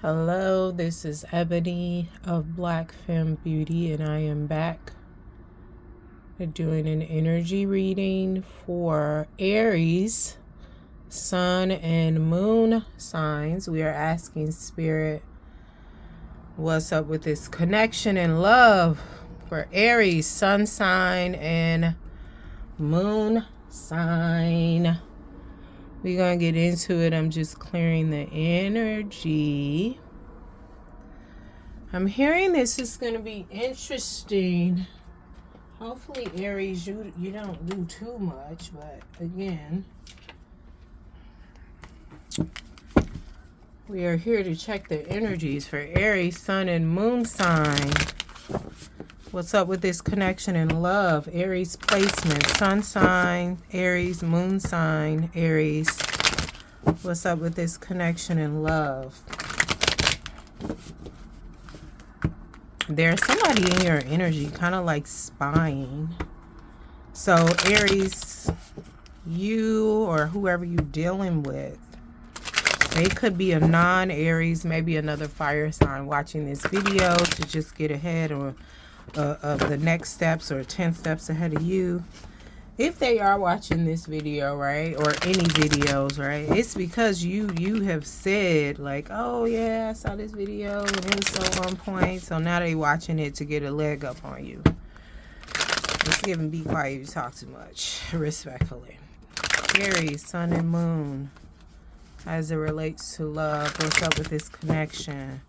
Hello, this is Ebony of Black Femme Beauty, and I am back doing an energy reading for Aries, Sun, and Moon signs. We are asking Spirit, what's up with this connection and love for Aries, Sun sign, and Moon sign. We're going to get into it. I'm just clearing the energy. I'm hearing this is going to be interesting. Hopefully, Aries, you don't do too much, but again, we are here to check the energies for Aries, Sun, and Moon sign. What's up with this connection and love? Aries placement, Sun sign, Aries, Moon sign, Aries. What's up with this connection and love? There's somebody in your energy kind of like spying. So Aries, you or whoever you're dealing with, they could be a non-Aries, maybe another fire sign watching this video to just get ahead or of the next steps or 10 steps ahead of you. If they are watching this video, right, or any videos, right, it's because you have said like, oh yeah, I saw this video and it was so on point, so now they watching it to get a leg up on you. Let's give them be quiet, you talk too much, respectfully. Aries, Sun and Moon, as it relates to love, what's up with this connection?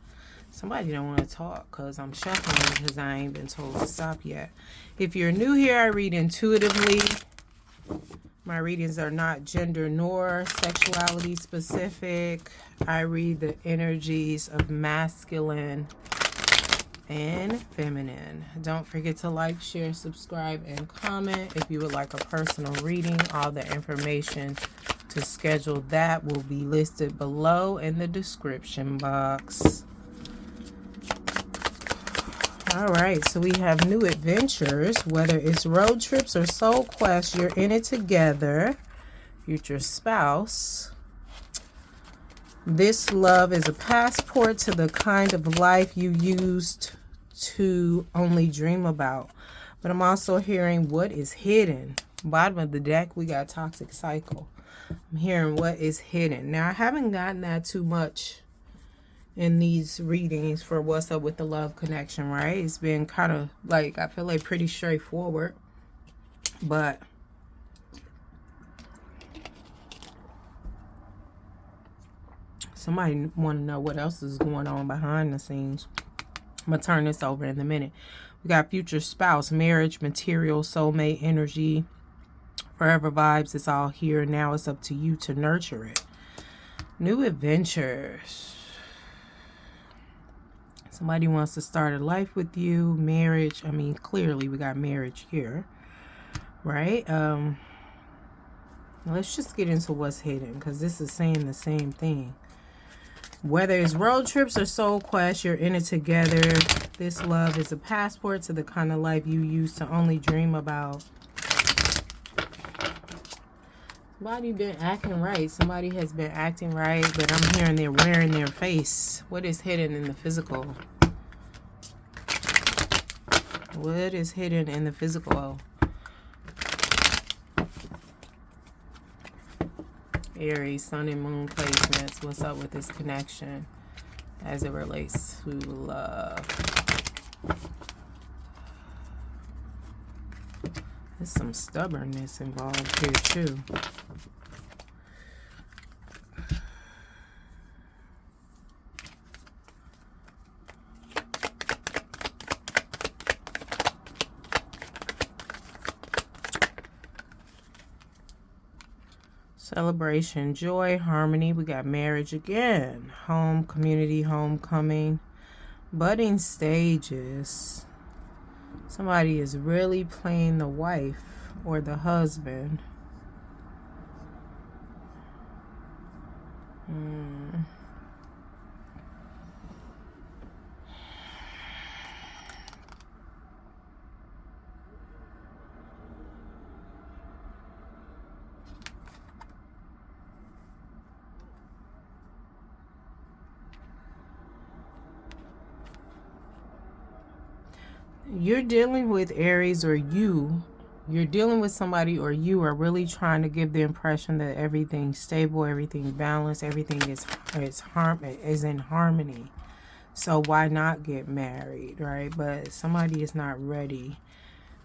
Somebody don't want to talk because I'm shuffling because I ain't been told to stop yet. If you're new here, I read intuitively. My readings are not gender nor sexuality specific. I read the energies of masculine and feminine. Don't forget to like, share, subscribe, and comment. If you would like a personal reading, all the information to schedule that will be listed below in the description box. All right, so we have new adventures, whether it's road trips or soul quests, you're in it together. Future spouse. This love is a passport to the kind of life you used to only dream about. But I'm also hearing what is hidden. Bottom of the deck, we got toxic cycle. I'm hearing what is hidden. Now, I haven't gotten that too much in these readings for what's up with the love connection, right? It's been kind of like, I feel like pretty straightforward, but somebody want to know what else is going on behind the scenes. I'm gonna turn this over in a minute. We got future spouse, marriage, material, soulmate energy, forever vibes. It's all here now. It's up to you to nurture it. New adventures. Somebody wants to start a life with you. Marriage. I mean, clearly we got marriage here, right? Let's just get into what's hidden because this is saying the same thing. Whether it's road trips or soul quests, you're in it together. This love is a passport to the kind of life you used to only dream about. Somebody been acting right. Somebody has been acting right, but I'm hearing they're wearing their face. What is hidden in the physical? What is hidden in the physical? Aries, Sun and Moon placements. What's up with this connection as it relates to love? There's some stubbornness involved here too. Celebration, joy, harmony. We got marriage again. Home, community, homecoming. Budding stages. Somebody is really playing the wife or the husband. You're dealing with Aries, or you're dealing with somebody, or you are really trying to give the impression that everything's stable, everything balanced, everything is in harmony. So why not get married, right? But somebody is not ready.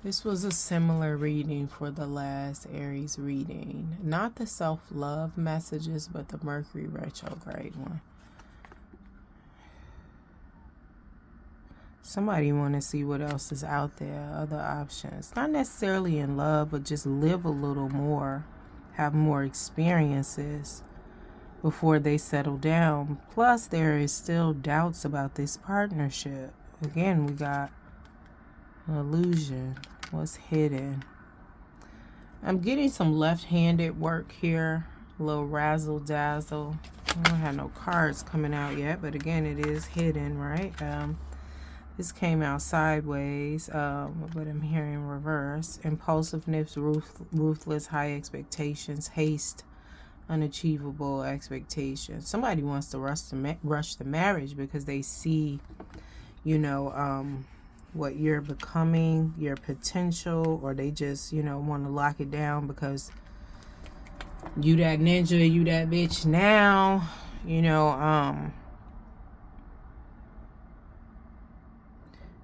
This was a similar reading for the last Aries reading. Not the self-love messages, but the Mercury retrograde one. Somebody want to see what else is out there, other options. Not necessarily in love, but just live a little more, have more experiences before they settle down. Plus, there is still doubts about this partnership. Again, we got illusion. What's hidden? I'm getting some left-handed work here. A little razzle-dazzle. I don't have no cards coming out yet, but again, it is hidden, right? This came out sideways, but I'm hearing reverse. Impulsiveness, ruthless, high expectations, haste, unachievable expectations. Somebody wants to rush the marriage because they see, what you're becoming, your potential, or they just, want to lock it down because you that ninja, you that bitch now,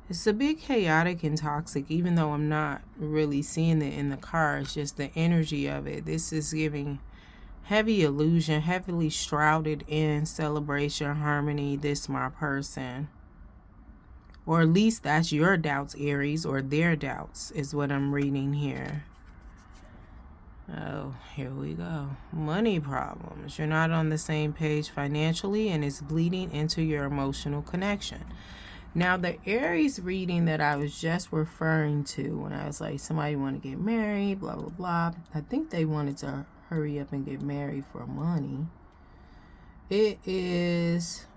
It's a bit chaotic and toxic, even though I'm not really seeing it in the cards, just the energy of it. This is giving heavy illusion, heavily shrouded in celebration, harmony. This my person. Or at least that's your doubts, Aries, or their doubts is what I'm reading here. Oh, here we go. Money problems. You're not on the same page financially, and it's bleeding into your emotional connection. Now, the Aries reading that I was just referring to when I was like, somebody want to get married, blah, blah, blah. I think they wanted to hurry up and get married for money. It is...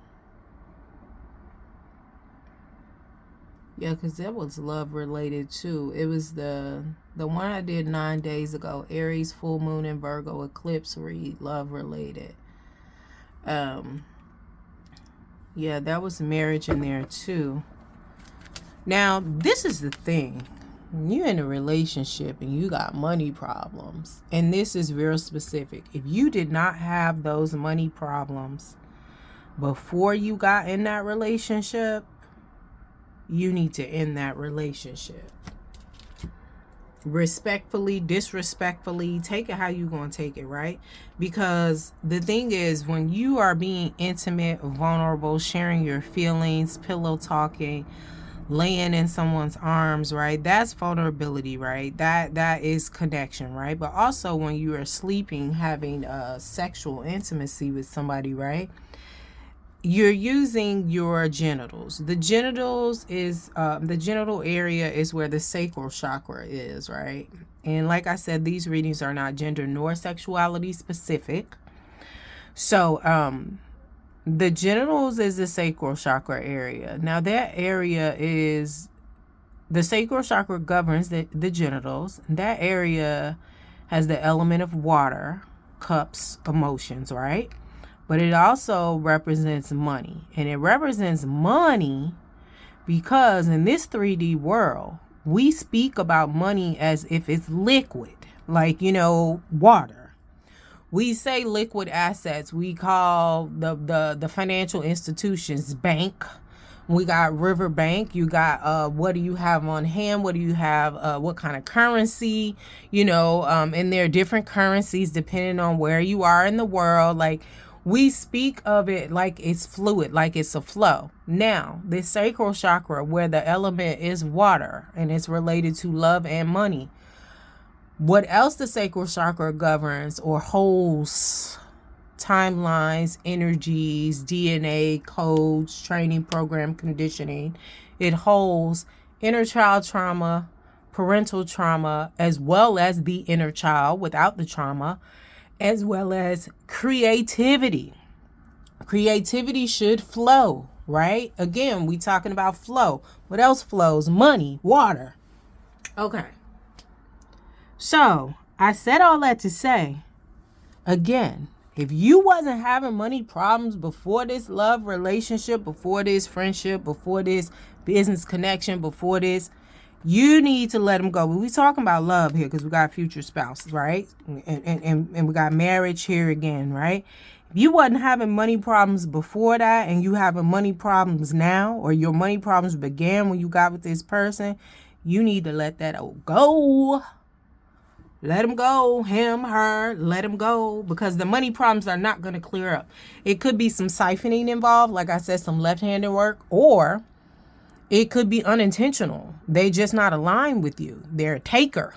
Yeah, because that was love related too. It was the one I did 9 days ago. Aries, full moon, and Virgo eclipse read, love related. Yeah, that was marriage in there too. Now, this is the thing. When you're in a relationship and you got money problems, and this is real specific. If you did not have those money problems before you got in that relationship, you need to end that relationship. Respectfully, disrespectfully, take it how you gonna take it, right? Because the thing is, when you are being intimate, vulnerable, sharing your feelings, pillow talking, laying in someone's arms, right? That's vulnerability, right? That is connection, right? But also when you are sleeping, having sexual intimacy with somebody, right? You're using your genitals. The genitals is the genital area is where the sacral chakra is, right? And like I said, these readings are not gender nor sexuality specific. So the genitals is the sacral chakra area. Now that area is, the sacral chakra governs the genitals. That area has the element of water, cups, emotions, right? But it also represents money. And it represents money because in this 3D world, we speak about money as if it's liquid, like, water. We say liquid assets. We call the financial institutions bank. We got river bank. You got what do you have on hand? What do you have? What kind of currency? And there are different currencies depending on where you are in the world. Like, we speak of it like it's fluid, like it's a flow. Now, this sacral chakra, where the element is water and it's related to love and money. What else the sacral chakra governs or holds? Timelines, energies, DNA, codes, training program, conditioning. It holds inner child trauma, parental trauma, as well as the inner child without the trauma, as well as creativity. Creativity should flow, right? Again, we talking about flow. What else flows? Money, water. Okay. So, I said all that to say, again, if you wasn't having money problems before this love relationship, before this friendship, before this business connection, before this You need to let them go. But we talking about love here because we got future spouses, right? And we got marriage here again, right? If you wasn't having money problems before that and you having money problems now, or your money problems began when you got with this person, you need to let that go. Let him go, him, her, let him go, because the money problems are not going to clear up. It could be some siphoning involved, like I said, some left-handed work, or it could be unintentional. They just not aligned with you. They're a taker.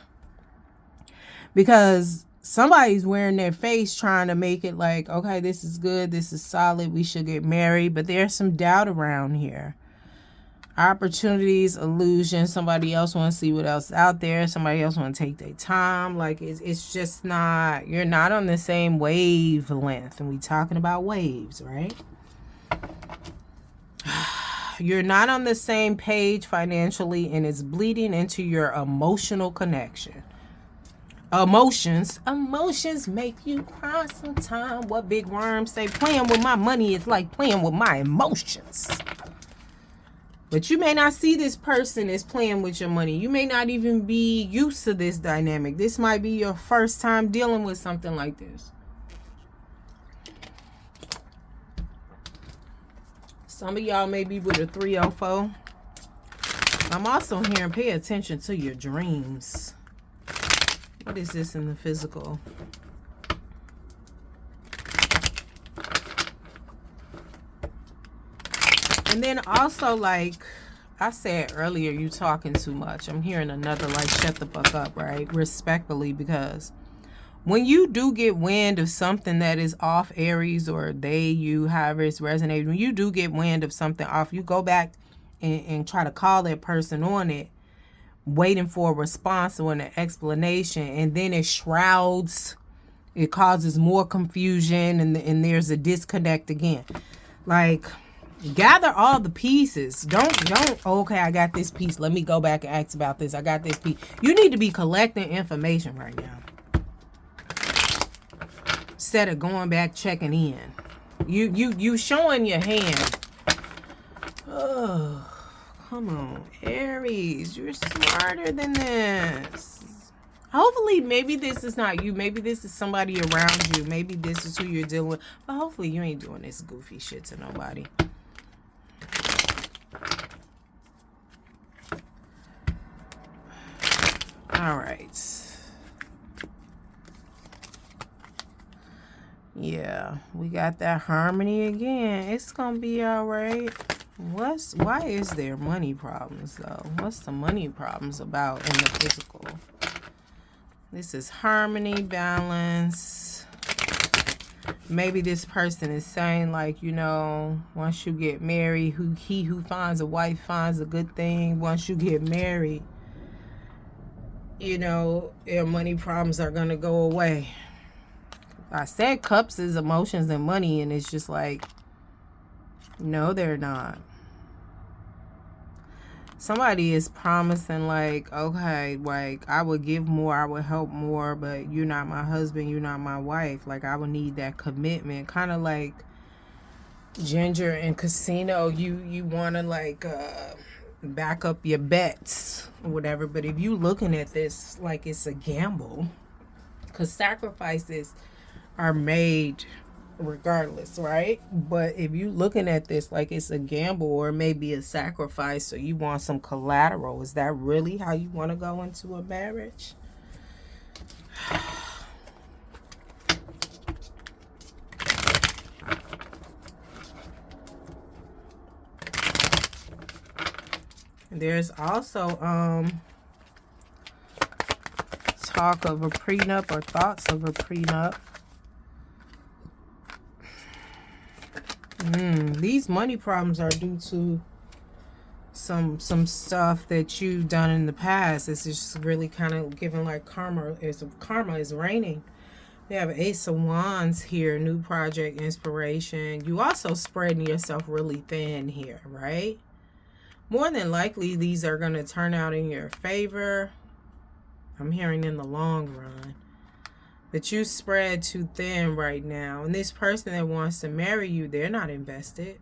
Because somebody's wearing their face trying to make it like, okay, this is good, this is solid, we should get married, but there's some doubt around here. Opportunities, illusion, somebody else want to see what else is out there, somebody else want to take their time. Like it's just not, you're not on the same wavelength. And we talking about waves, right? You're not on the same page financially, and it's bleeding into your emotional connection. Emotions make you cry sometimes. What Big Worm say? Playing with my money is like playing with my emotions. But you may not see this person as playing with your money. You may not even be used to this dynamic. This might be your first time dealing with something like this. Some of y'all may be with a 304. I'm also hearing pay attention to your dreams. What is this in the physical? And then also, like I said earlier, you talking too much. I'm hearing another like shut the fuck up, right? Respectfully, because when you do get wind of something that is off, Aries, or they, you, however it's resonating, when you do get wind of something off, you go back and try to call that person on it, waiting for a response or an explanation, and then it shrouds, it causes more confusion, and there's a disconnect again. Like, gather all the pieces. Don't okay, I got this piece, let me go back and ask about this. I got this piece. You need to be collecting information right now instead of going back checking in. You showing your hand. Oh, come on, Aries, you're smarter than this. Hopefully, maybe this is not you. Maybe this is somebody around you. Maybe this is who you're dealing with. But hopefully you ain't doing this goofy shit to nobody. All right. Yeah, we got that harmony again. It's gonna be all right. Why is there money problems though? What's the money problems about in the physical? This is harmony, balance. Maybe this person is saying, like, you know, once you get married, he who finds a wife finds a good thing. Once you get married, you know, your money problems are gonna go away. I said cups is emotions and money, and it's just like, no, they're not. Somebody is promising, like, okay, like, I would give more, I would help more, but you're not my husband, you're not my wife. Like, I would need that commitment. Kind of like Ginger and Casino. You want to, like, back up your bets or whatever. But if you looking at this like it's a gamble, because sacrifices are made regardless, right? But if you looking at this like it's a gamble or maybe a sacrifice, so you want some collateral, is that really how you want to go into a marriage? There's also talk of a prenup or thoughts of a prenup. These money problems are due to some stuff that you've done in the past. It's just really kind of giving like karma is raining. We have Ace of Wands here, new project, inspiration. You also spreading yourself really thin here, right? More than likely, these are going to turn out in your favor. I'm hearing in the long run. But you spread too thin right now. And this person that wants to marry you, they're not invested.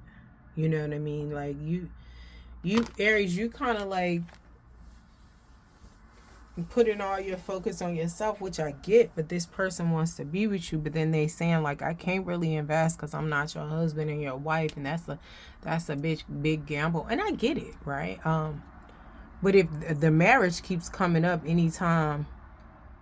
You know what I mean? Like, you Aries, you kind of like putting all your focus on yourself, which I get, but this person wants to be with you, but then they saying like, I can't really invest because I'm not your husband and your wife, and that's a big gamble, and I get it, right? But if the marriage keeps coming up anytime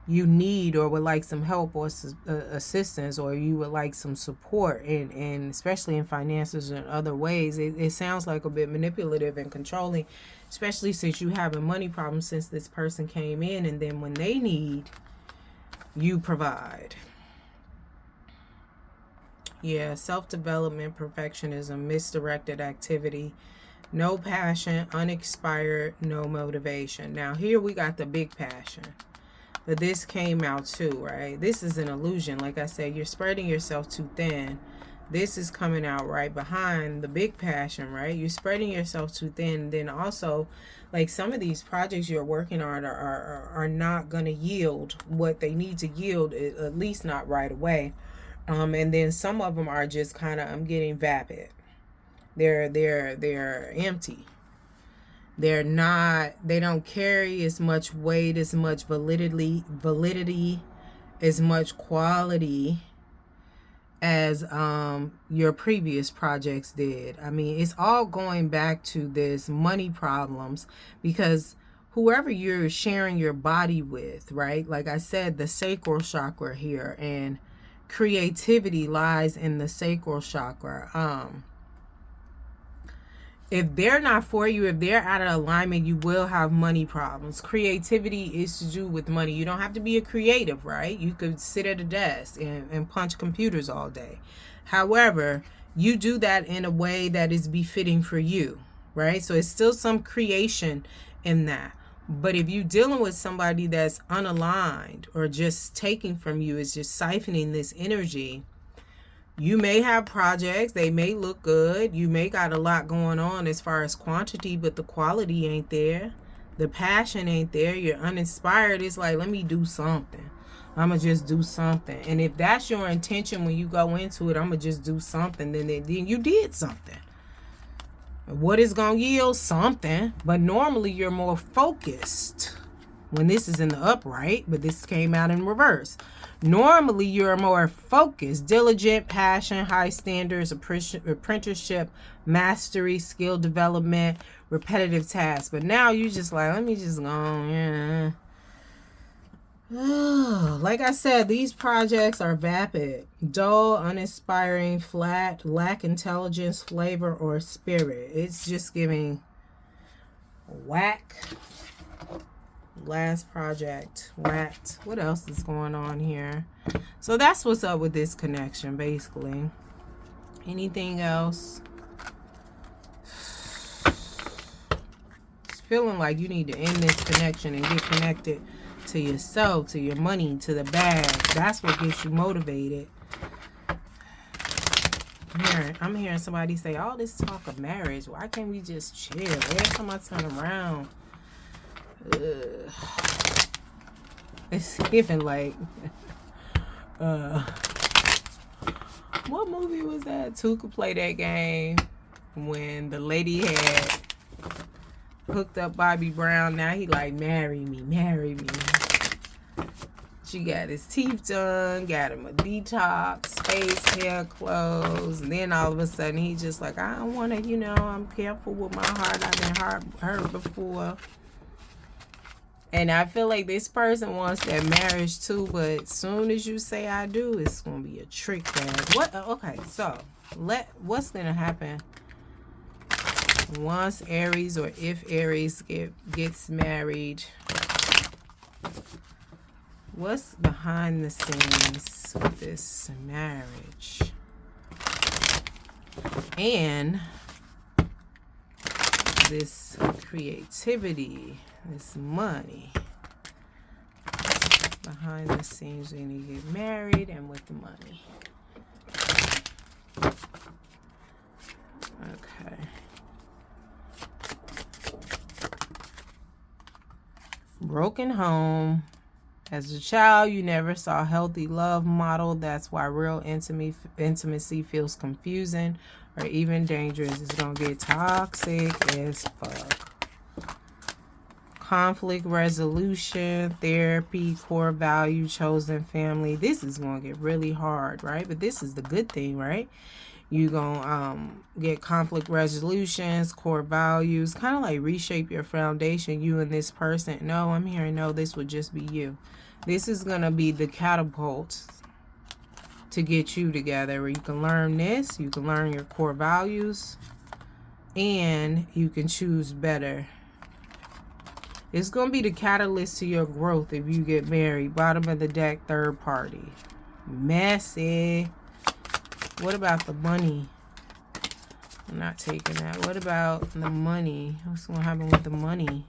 you need or would like some help or assistance, or you would like some support, and especially in finances and other ways, it sounds like a bit manipulative and controlling, especially since you having money problems since this person came in, and then when they need, you provide. Yeah, self-development, perfectionism, misdirected activity, no passion, unexpired, no motivation. Now here we got the big passion. But this came out too, right? This is an illusion. Like I said, you're spreading yourself too thin. This is coming out right behind the big passion, right? You're spreading yourself too thin. Then also, like some of these projects you're working on are not going to yield what they need to yield, at least not right away. And then some of them are just kind of, I'm getting vapid. They're empty. They're not, they don't carry as much weight, as much validity, as much quality as your previous projects did. I mean, it's all going back to this money problems, because whoever you're sharing your body with, right? Like I said, the sacral chakra here, and creativity lies in the sacral chakra. If they're not for you, if they're out of alignment, you will have money problems. Creativity is to do with money. You don't have to be a creative, right? You could sit at a desk and punch computers all day. However, you do that in a way that is befitting for you, right? So it's still some creation in that. But if you're dealing with somebody that's unaligned or just taking from you, is just siphoning this energy, you may have projects, they may look good, you may got a lot going on as far as quantity, but the quality ain't there, the passion ain't there, you're uninspired. It's like, let me do something, I'm gonna just do something. And if that's your intention when you go into it, I'm gonna just do something, then you did something. What is gonna yield? Something. But normally you're more focused when this is in the upright, but this came out in reverse. Normally, you're more focused, diligent, passion, high standards, apprenticeship, mastery, skill development, repetitive tasks. But now you just like, let me just go, yeah. Like I said, these projects are vapid, dull, uninspiring, flat, lack intelligence, flavor, or spirit. It's just giving whack. Last project, whacked. What else is going on here? So that's what's up with this connection, basically. Anything else? It's feeling like you need to end this connection and get connected to yourself, to your money, to the bag. That's what gets you motivated. I'm hearing somebody say, all this talk of marriage, why can't we just chill? Every time I turn around, it's giving like what movie was that? Two could play that game when the lady had hooked up Bobby Brown. Now he like, marry me. She got his teeth done, got him a detox, face, hair, clothes, and then all of a sudden he just like, I don't want to, I'm careful with my heart. I've been hurt before. And I feel like this person wants that marriage too, but as soon as you say I do, it's going to be a trick bag. What? Okay, so what's going to happen once Aries, or if Aries gets married? What's behind the scenes with this marriage? And this creativity, this money. Behind the scenes when you get married and with the money. Okay. Broken home. As a child, you never saw a healthy love model. That's why real intimacy feels confusing or even dangerous. It's going to get toxic as fuck. conflict resolution, therapy, core value, chosen family. This is going to get really hard, right? But this is the good thing, right? You're going to get conflict resolutions, core values, kind of like reshape your foundation, you and this person. No, I'm hearing no, this would just be you. This is going to be the catapult to get you together, where you can learn this, you can learn your core values, and you can choose better. It's going to be the catalyst to your growth if you get married. Bottom of the deck, third party. Messy. What about the money? I'm not taking that. What about the money? What's going to happen with the money?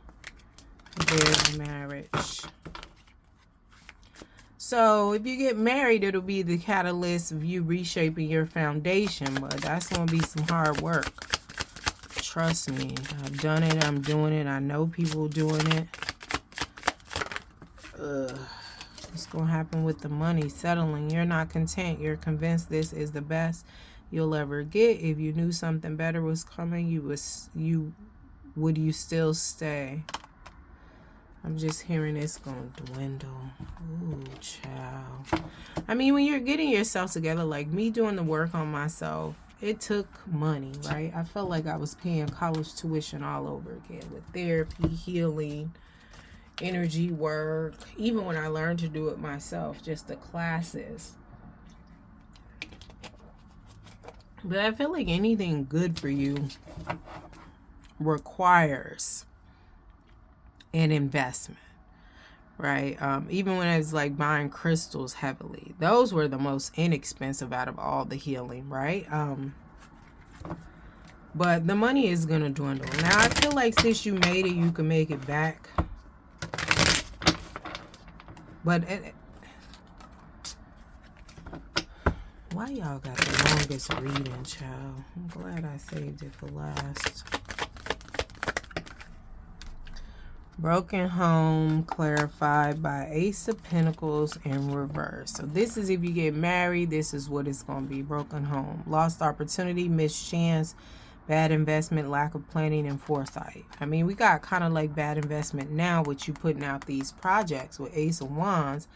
There's marriage. So if you get married, it'll be the catalyst of you reshaping your foundation. But that's going to be some hard work. Trust me. I've done it. I'm doing it. I know people doing it. What's going to happen with the money? Settling. You're not content. You're convinced this is the best you'll ever get. If you knew something better was coming, would you still stay? I'm just hearing it's going to dwindle. Ooh, child. I mean, when you're getting yourself together, like me doing the work on myself, it took money, right? I felt like I was paying college tuition all over again with therapy, healing, energy work. Even when I learned to do it myself, just the classes. But I feel like anything good for you requires an investment, right? Even when I was like buying crystals heavily, those were the most inexpensive out of all the healing, right? But the money is gonna dwindle. Now I feel like since you made it, you can make it back. But why y'all got the longest reading, child? I'm glad I saved it for last. Broken home clarified by Ace of Pentacles in reverse. So this is if you get married, this is what it's going to be. Broken home. Lost opportunity, missed chance, bad investment, lack of planning and foresight. I mean, we got kind of like bad investment now with you putting out these projects with Ace of Wands,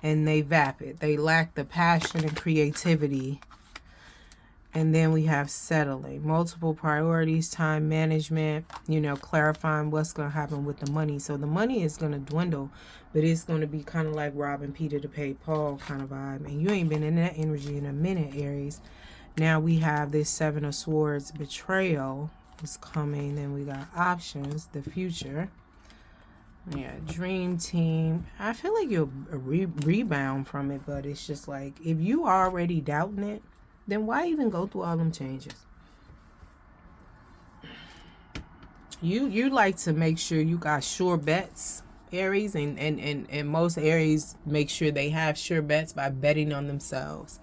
and they vapid. They lack the passion and creativity. And then we have settling, multiple priorities, time management, you know, clarifying what's going to happen with the money. So the money is going to dwindle, but it's going to be kind of like robbing Peter to pay Paul kind of vibe. And you ain't been in that energy in a minute, Aries. Now we have this Seven of Swords, betrayal is coming. Then we got options, the future. Yeah, dream team. I feel like you'll rebound from it, but it's just like, if you already doubting it, then why even go through all them changes? You like to make sure you got sure bets, Aries, and most Aries make sure they have sure bets by betting on themselves.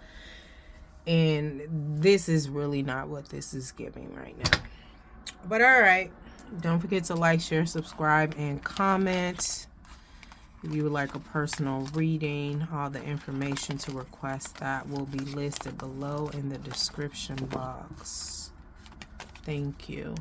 And this is really not what this is giving right now. But all right, don't forget to like, share, subscribe, and comment. If you would like a personal reading, all the information to request that will be listed below in the description box. Thank you.